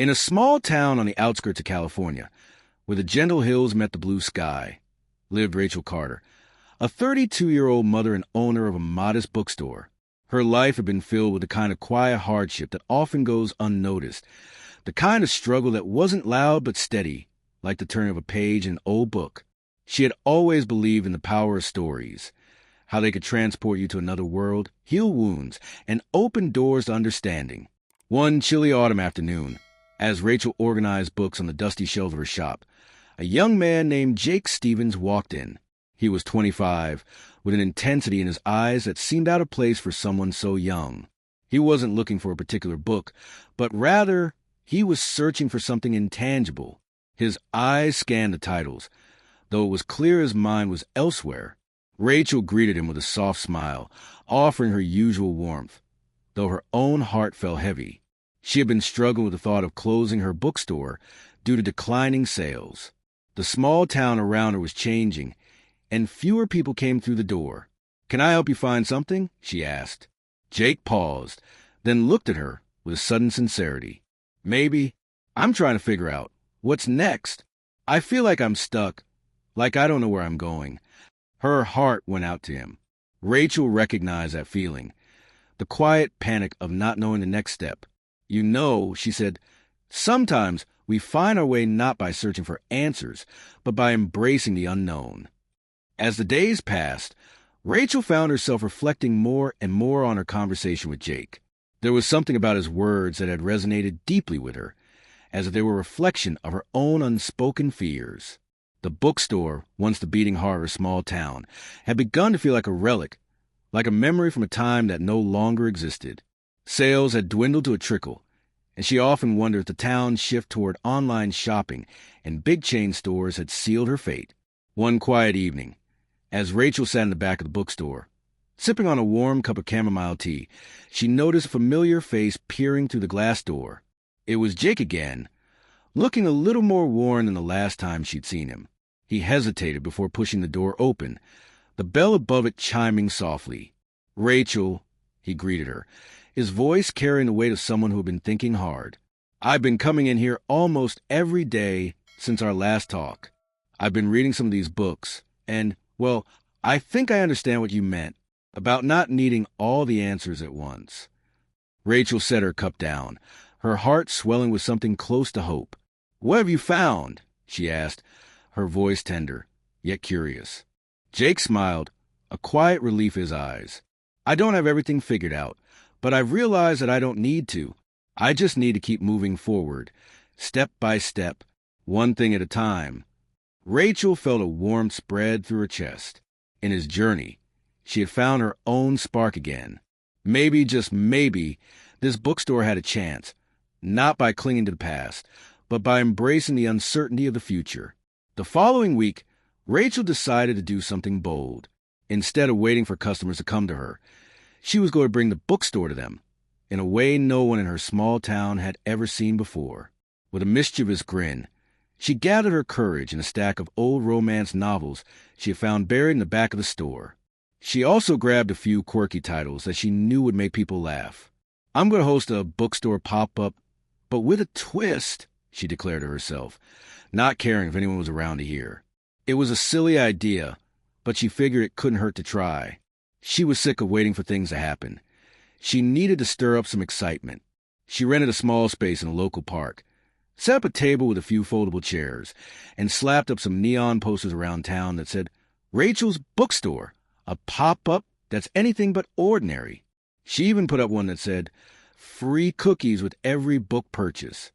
In a small town on the outskirts of California, where the gentle hills met the blue sky, lived Rachel Carter, a 32-year-old mother and owner of a modest bookstore. Her life had been filled with the kind of quiet hardship that often goes unnoticed, the kind of struggle that wasn't loud but steady, like the turning of a page in an old book. She had always believed in the power of stories, how they could transport you to another world, heal wounds, and open doors to understanding. One chilly autumn afternoon, as Rachel organized books on the dusty shelves of her shop, a young man named Jake Stevens walked in. He was 25, with an intensity in his eyes that seemed out of place for someone so young. He wasn't looking for a particular book, but rather, he was searching for something intangible. His eyes scanned the titles, though it was clear his mind was elsewhere. Rachel greeted him with a soft smile, offering her usual warmth, though her own heart felt heavy. She had been struggling with the thought of closing her bookstore due to declining sales. The small town around her was changing, and fewer people came through the door. "Can I help you find something?" she asked. Jake paused, then looked at her with sudden sincerity. "Maybe. I'm trying to figure out what's next. I feel like I'm stuck, like I don't know where I'm going." Her heart went out to him. Rachel recognized that feeling, the quiet panic of not knowing the next step. "You know," she said, "sometimes we find our way not by searching for answers, but by embracing the unknown." As the days passed, Rachel found herself reflecting more and more on her conversation with Jake. There was something about his words that had resonated deeply with her, as if they were a reflection of her own unspoken fears. The bookstore, once the beating heart of her small town, had begun to feel like a relic, like a memory from a time that no longer existed. Sales had dwindled to a trickle, and she often wondered if the town's shift toward online shopping and big chain stores had sealed her fate. One quiet evening, as Rachel sat in the back of the bookstore, sipping on a warm cup of chamomile tea, she noticed a familiar face peering through the glass door. It was Jake again, looking a little more worn than the last time she'd seen him. He hesitated before pushing the door open, the bell above it chiming softly. "Rachel," he greeted her, his voice carrying the weight of someone who had been thinking hard. "I've been coming in here almost every day since our last talk. I've been reading some of these books, and, well, I think I understand what you meant about not needing all the answers at once." Rachel set her cup down, her heart swelling with something close to hope. "What have you found?" she asked, her voice tender, yet curious. Jake smiled, a quiet relief in his eyes. "I don't have everything figured out, but I've realized that I don't need to. I just need to keep moving forward, step by step, one thing at a time." Rachel felt a warmth spread through her chest. In his journey, she had found her own spark again. Maybe, just maybe, this bookstore had a chance, not by clinging to the past, but by embracing the uncertainty of the future. The following week, Rachel decided to do something bold. Instead of waiting for customers to come to her, she was going to bring the bookstore to them, in a way no one in her small town had ever seen before. With a mischievous grin, she gathered her courage in a stack of old romance novels she had found buried in the back of the store. She also grabbed a few quirky titles that she knew would make people laugh. "I'm going to host a bookstore pop-up, but with a twist," she declared to herself, not caring if anyone was around to hear. It was a silly idea, but she figured it couldn't hurt to try. She was sick of waiting for things to happen. She needed to stir up some excitement. She rented a small space in a local park, set up a table with a few foldable chairs, and slapped up some neon posters around town that said, "Rachel's Bookstore, a pop-up that's anything but ordinary." She even put up one that said, "Free cookies with every book purchase,"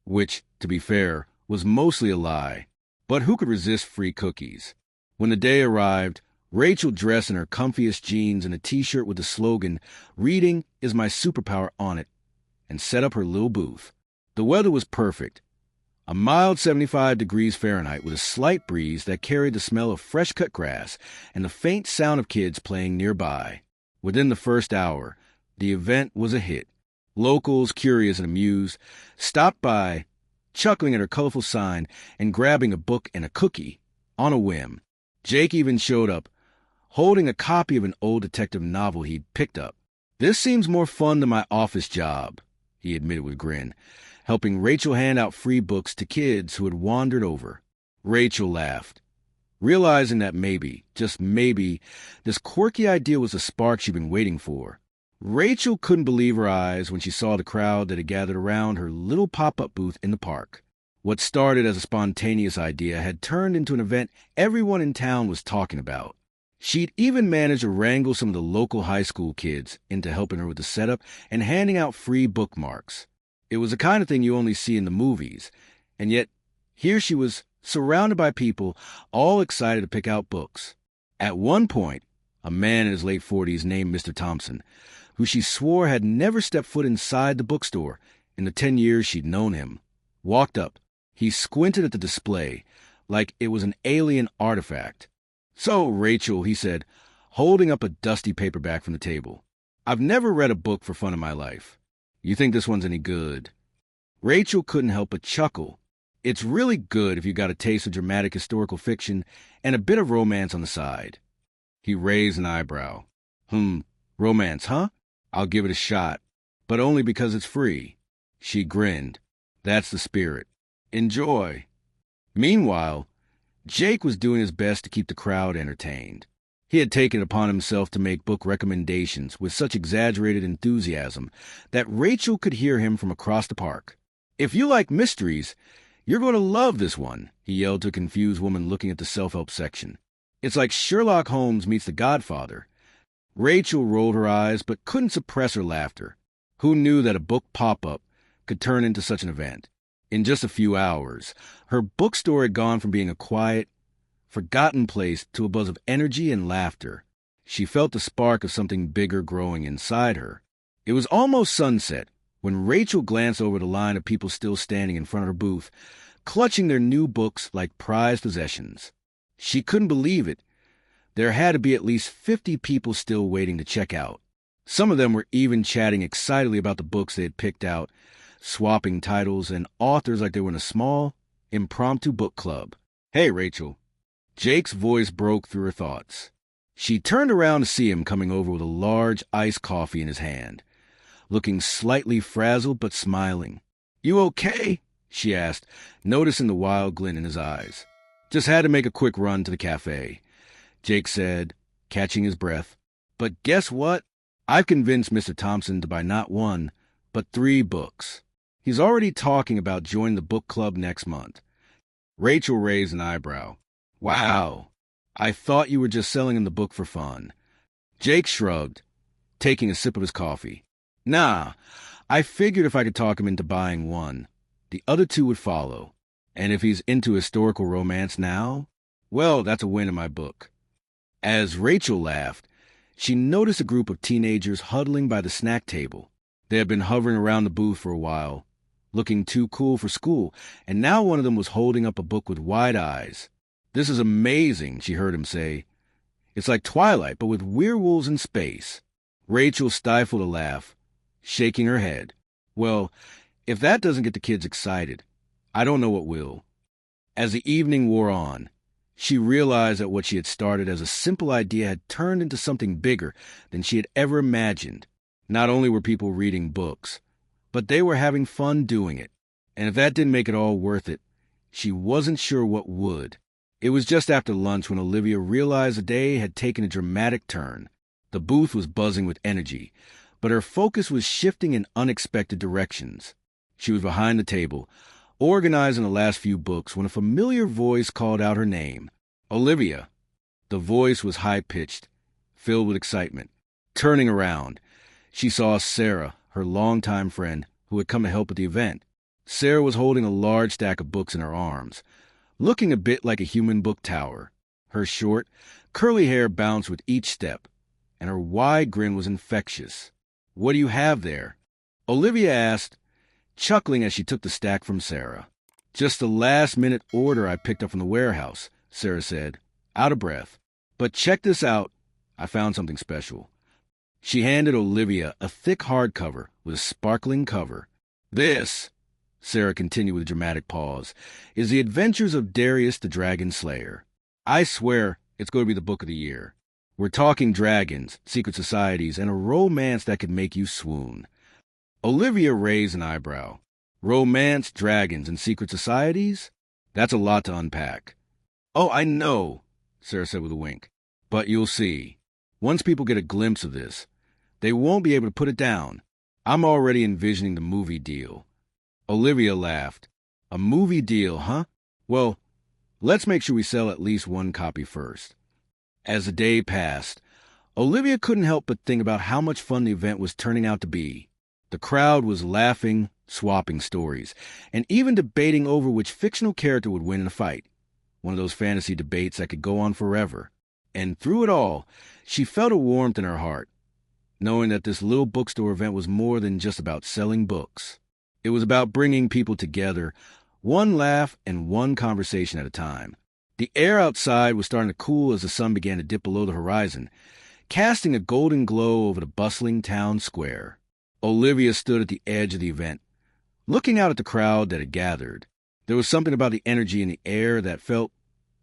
which, to be fair, was mostly a lie. But who could resist free cookies? When the day arrived, Rachel dressed in her comfiest jeans and a t-shirt with the slogan, "Reading is my superpower," on it, and set up her little booth. The weather was perfect. A mild 75 degrees Fahrenheit with a slight breeze that carried the smell of fresh-cut grass and the faint sound of kids playing nearby. Within the first hour, the event was a hit. Locals, curious and amused, stopped by, chuckling at her colorful sign and grabbing a book and a cookie on a whim. Jake even showed up, holding a copy of an old detective novel he'd picked up. "This seems more fun than my office job," he admitted with a grin, helping Rachel hand out free books to kids who had wandered over. Rachel laughed, realizing that maybe, just maybe, this quirky idea was the spark she'd been waiting for. Rachel couldn't believe her eyes when she saw the crowd that had gathered around her little pop-up booth in the park. What started as a spontaneous idea had turned into an event everyone in town was talking about. She'd even managed to wrangle some of the local high school kids into helping her with the setup and handing out free bookmarks. It was the kind of thing you only see in the movies, and yet here she was, surrounded by people, all excited to pick out books. At one point, a man in his late 40s named Mr. Thompson, who she swore had never stepped foot inside the bookstore in the 10 years she'd known him, walked up. He squinted at the display like it was an alien artifact. "So, Rachel," he said, holding up a dusty paperback from the table, "I've never read a book for fun in my life. You think this one's any good?" Rachel couldn't help but chuckle. It's really good if you got a taste of dramatic historical fiction and a bit of romance on the side. He raised an eyebrow. Romance, huh? I'll give it a shot, but only because it's free." She grinned. "That's the spirit. Enjoy." Meanwhile, Jake was doing his best to keep the crowd entertained. He had taken it upon himself to make book recommendations with such exaggerated enthusiasm that Rachel could hear him from across the park. "If you like mysteries, you're going to love this one," he yelled to a confused woman looking at the self-help section. "It's like Sherlock Holmes meets The Godfather." Rachel rolled her eyes but couldn't suppress her laughter. Who knew that a book pop-up could turn into such an event? In just a few hours, her bookstore had gone from being a quiet, forgotten place to a buzz of energy and laughter. She felt the spark of something bigger growing inside her. It was almost sunset when Rachel glanced over the line of people still standing in front of her booth, clutching their new books like prized possessions. She couldn't believe it. There had to be at least 50 people still waiting to check out. Some of them were even chatting excitedly about the books they had picked out, swapping titles and authors like they were in a small, impromptu book club. "Hey, Rachel." Jake's voice broke through her thoughts. She turned around to see him coming over with a large iced coffee in his hand, looking slightly frazzled but smiling. "You okay?" she asked, noticing the wild glint in his eyes. "Just had to make a quick run to the cafe," Jake said, catching his breath. "But guess what? I've convinced Mr. Thompson to buy not one, but 3 books. He's already talking about joining the book club next month." Rachel raised an eyebrow. "Wow. I thought you were just selling him the book for fun." Jake shrugged, taking a sip of his coffee. "Nah, I figured if I could talk him into buying one, the other 2 would follow. And if he's into historical romance now, well, that's a win in my book." As Rachel laughed, she noticed a group of teenagers huddling by the snack table. They had been hovering around the booth for a while, looking too cool for school, and now one of them was holding up a book with wide eyes. "This is amazing," she heard him say. "It's like Twilight, but with werewolves in space." Rachel stifled a laugh, shaking her head. "Well, if that doesn't get the kids excited, I don't know what will." As the evening wore on, she realized that what she had started as a simple idea had turned into something bigger than she had ever imagined. Not only were people reading books, but they were having fun doing it. And if that didn't make it all worth it, she wasn't sure what would. It was just after lunch when Olivia realized the day had taken a dramatic turn. The booth was buzzing with energy, but her focus was shifting in unexpected directions. She was behind the table, organizing the last few books, when a familiar voice called out her name. "Olivia." The voice was high-pitched, filled with excitement. Turning around, she saw Sarah, her longtime friend, who had come to help at the event. Sarah was holding a large stack of books in her arms, looking a bit like a human book tower. Her short, curly hair bounced with each step, and her wide grin was infectious. "What do you have there?" Olivia asked, chuckling as she took the stack from Sarah. "Just a last-minute order I picked up from the warehouse," Sarah said, out of breath. "But check this out. I found something special." She handed Olivia a thick hardcover with a sparkling cover. "This," Sarah continued with a dramatic pause, "is The Adventures of Darius the Dragon Slayer. I swear it's going to be the book of the year. We're talking dragons, secret societies, and a romance that could make you swoon." Olivia raised an eyebrow. Romance, dragons, and secret societies? That's a lot to unpack. Oh, I know, Sarah said with a wink. But you'll see. Once people get a glimpse of this, they won't be able to put it down. I'm already envisioning the movie deal. Olivia laughed. A movie deal, huh? Well, let's make sure we sell at least one copy first. As the day passed, Olivia couldn't help but think about how much fun the event was turning out to be. The crowd was laughing, swapping stories, and even debating over which fictional character would win in a fight. One of those fantasy debates that could go on forever. And through it all, she felt a warmth in her heart, knowing that this little bookstore event was more than just about selling books. It was about bringing people together, one laugh and one conversation at a time. The air outside was starting to cool as the sun began to dip below the horizon, casting a golden glow over the bustling town square. Olivia stood at the edge of the event, looking out at the crowd that had gathered. There was something about the energy in the air that felt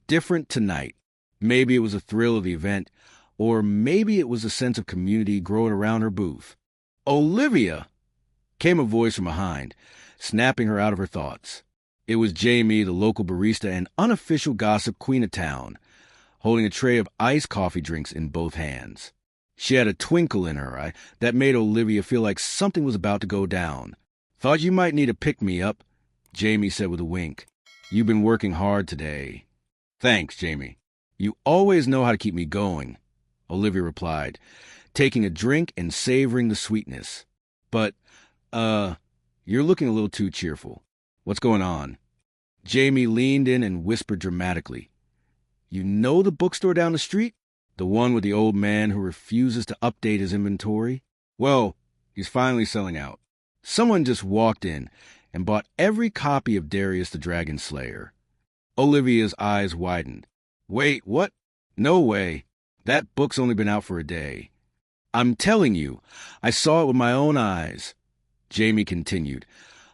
different tonight. Maybe it was the thrill of the event, or maybe it was a sense of community growing around her booth. "Olivia!" came a voice from behind, snapping her out of her thoughts. It was Jamie, the local barista and unofficial gossip queen of town, holding a tray of iced coffee drinks in both hands. She had a twinkle in her eye that made Olivia feel like something was about to go down. "Thought you might need a pick-me-up," Jamie said with a wink. "You've been working hard today." "Thanks, Jamie. You always know how to keep me going," Olivia replied, taking a drink and savoring the sweetness. "But, you're looking a little too cheerful. What's going on?" Jamie leaned in and whispered dramatically. "You know the bookstore down the street? The one with the old man who refuses to update his inventory? Well, he's finally selling out. Someone just walked in and bought every copy of Darius the Dragon Slayer." Olivia's eyes widened. "Wait, what? No way. That book's only been out for a day." "I'm telling you, I saw it with my own eyes," Jamie continued,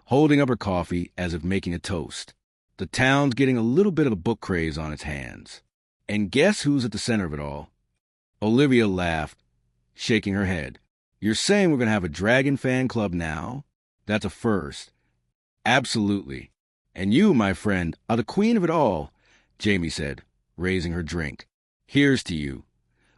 holding up her coffee as if making a toast. "The town's getting a little bit of a book craze on its hands. And guess who's at the center of it all?" Olivia laughed, shaking her head. "You're saying we're going to have a dragon fan club now? That's a first." "Absolutely. And you, my friend, are the queen of it all," Jamie said, raising her drink. "Here's to you,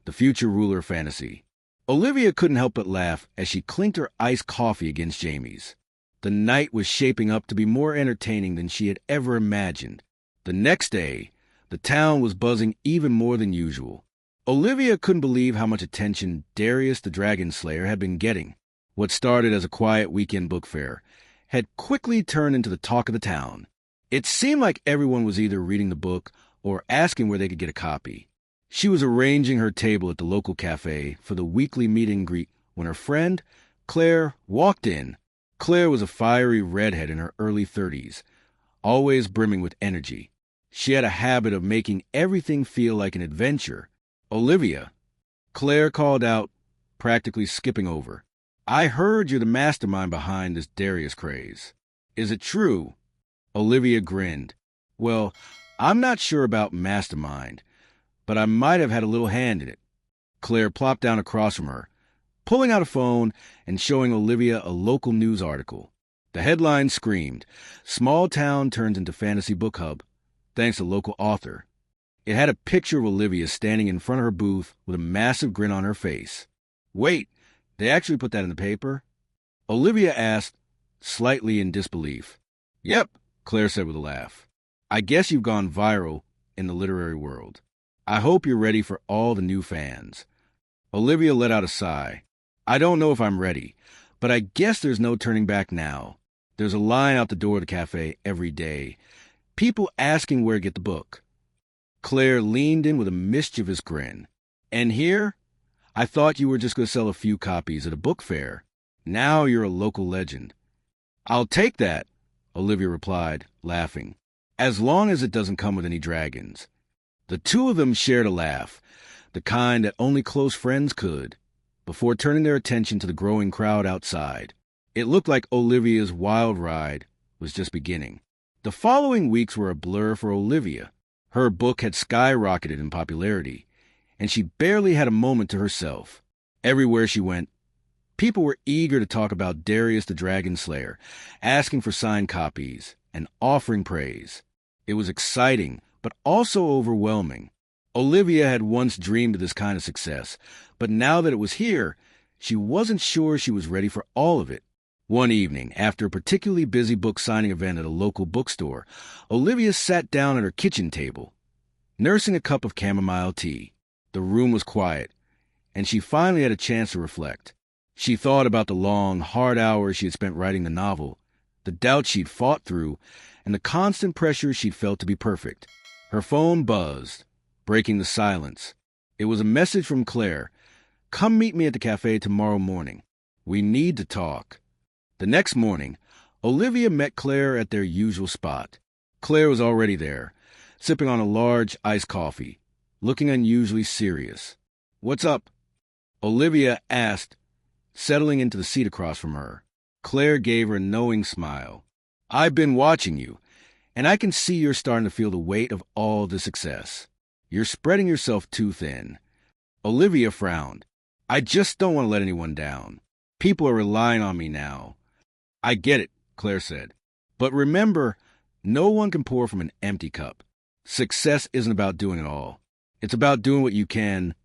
the future ruler of fantasy." Olivia couldn't help but laugh as she clinked her iced coffee against Jamie's. The night was shaping up to be more entertaining than she had ever imagined. The next day, the town was buzzing even more than usual. Olivia couldn't believe how much attention Darius the Dragon Slayer had been getting. What started as a quiet weekend book fair had quickly turned into the talk of the town. It seemed like everyone was either reading the book or asking where they could get a copy. She was arranging her table at the local cafe for the weekly meet and greet when her friend, Claire, walked in. Claire was a fiery redhead in her early 30s, always brimming with energy. She had a habit of making everything feel like an adventure. "Olivia," Claire called out, practically skipping over. "I heard you're the mastermind behind this Darius craze. Is it true?" Olivia grinned. "Well, I'm not sure about mastermind, but I might have had a little hand in it." Claire plopped down across from her, pulling out a phone and showing Olivia a local news article. The headline screamed, "Small Town Turns into Fantasy Book Hub, Thanks to Local Author." It had a picture of Olivia standing in front of her booth with a massive grin on her face. "Wait, they actually put that in the paper?" Olivia asked, slightly in disbelief. "Yep," Claire said with a laugh. "I guess you've gone viral in the literary world. I hope you're ready for all the new fans." Olivia let out a sigh. "I don't know if I'm ready, but I guess there's no turning back now. There's a line out the door of the cafe every day. People asking where to get the book." Claire leaned in with a mischievous grin. "And here? I thought you were just going to sell a few copies at a book fair. Now you're a local legend." "I'll take that," Olivia replied, laughing, "as long as it doesn't come with any dragons." The two of them shared a laugh, the kind that only close friends could, before turning their attention to the growing crowd outside. It looked like Olivia's wild ride was just beginning. The following weeks were a blur for Olivia. Her book had skyrocketed in popularity, and she barely had a moment to herself. Everywhere she went, People were eager to talk about Darius the Dragon Slayer, asking for signed copies and offering praise. It was exciting, but also overwhelming. Olivia had once dreamed of this kind of success, but now that it was here, she wasn't sure she was ready for all of it. One evening, after a particularly busy book signing event at a local bookstore, Olivia sat down at her kitchen table, nursing a cup of chamomile tea. The room was quiet, and she finally had a chance to reflect. She thought about the long, hard hours she had spent writing the novel, the doubts she'd fought through, and the constant pressure she'd felt to be perfect. Her phone buzzed, breaking the silence. It was a message from Claire. "Come meet me at the cafe tomorrow morning. We need to talk." The next morning, Olivia met Claire at their usual spot. Claire was already there, sipping on a large iced coffee, looking unusually serious. "What's up?" Olivia asked, settling into the seat across from her. Claire gave her a knowing smile. "I've been watching you, and I can see you're starting to feel the weight of all the success. You're spreading yourself too thin." Olivia frowned. "I just don't want to let anyone down. People are relying on me now." "I get it," Claire said. "But remember, no one can pour from an empty cup. Success isn't about doing it all. It's about doing what you can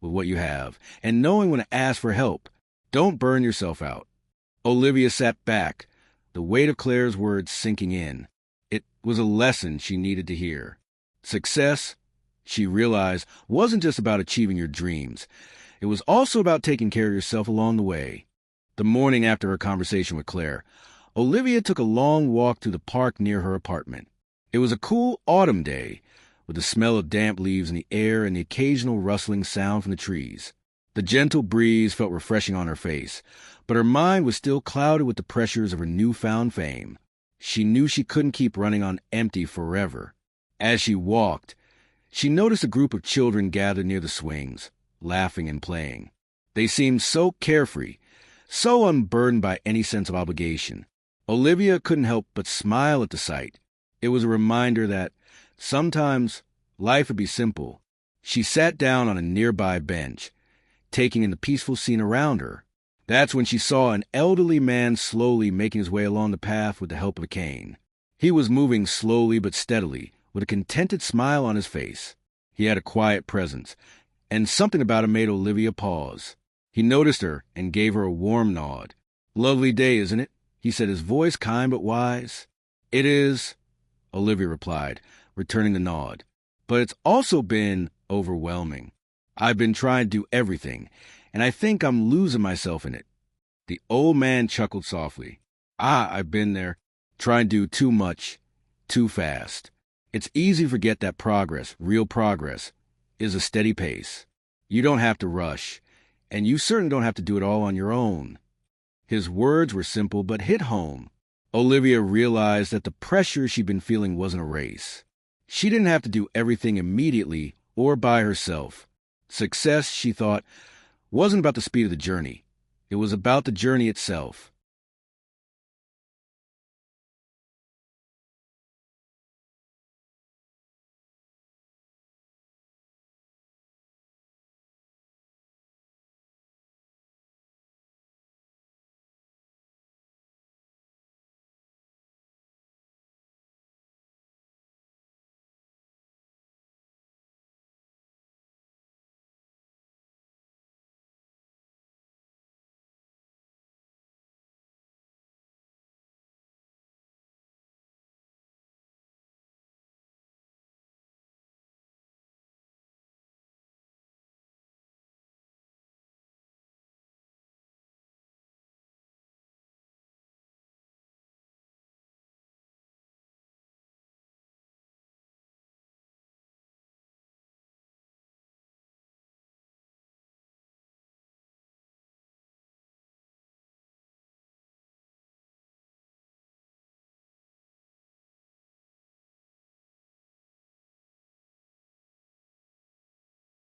with what you have, and knowing when to ask for help. Don't burn yourself out." Olivia sat back, the weight of Claire's words sinking in. It was a lesson she needed to hear. Success, she realized, wasn't just about achieving your dreams. It was also about taking care of yourself along the way. The morning after her conversation with Claire, Olivia took a long walk through the park near her apartment. It was a cool autumn day, with the smell of damp leaves in the air and the occasional rustling sound from the trees. The gentle breeze felt refreshing on her face, but her mind was still clouded with the pressures of her newfound fame. She knew she couldn't keep running on empty forever. As she walked, she noticed a group of children gathered near the swings, laughing and playing. They seemed so carefree, so unburdened by any sense of obligation. Olivia couldn't help but smile at the sight. It was a reminder that sometimes life would be simple. She sat down on a nearby bench, taking in the peaceful scene around her. That's when she saw an elderly man slowly making his way along the path with the help of a cane. He was moving slowly but steadily, with a contented smile on his face. He had a quiet presence, and something about him made Olivia pause. He noticed her and gave her a warm nod. "Lovely day, isn't it?" he said, his voice kind but wise. "It is," Olivia replied, returning the nod. "But it's also been overwhelming. I've been trying to do everything, and I think I'm losing myself in it." The old man chuckled softly. I've been there, trying to do too much, too fast. It's easy to forget that progress, real progress, is a steady pace. You don't have to rush, and you certainly don't have to do it all on your own." His words were simple but hit home. Olivia realized that the pressure she'd been feeling wasn't a race. She didn't have to do everything immediately or by herself. Success, she thought, wasn't about the speed of the journey. It was about the journey itself.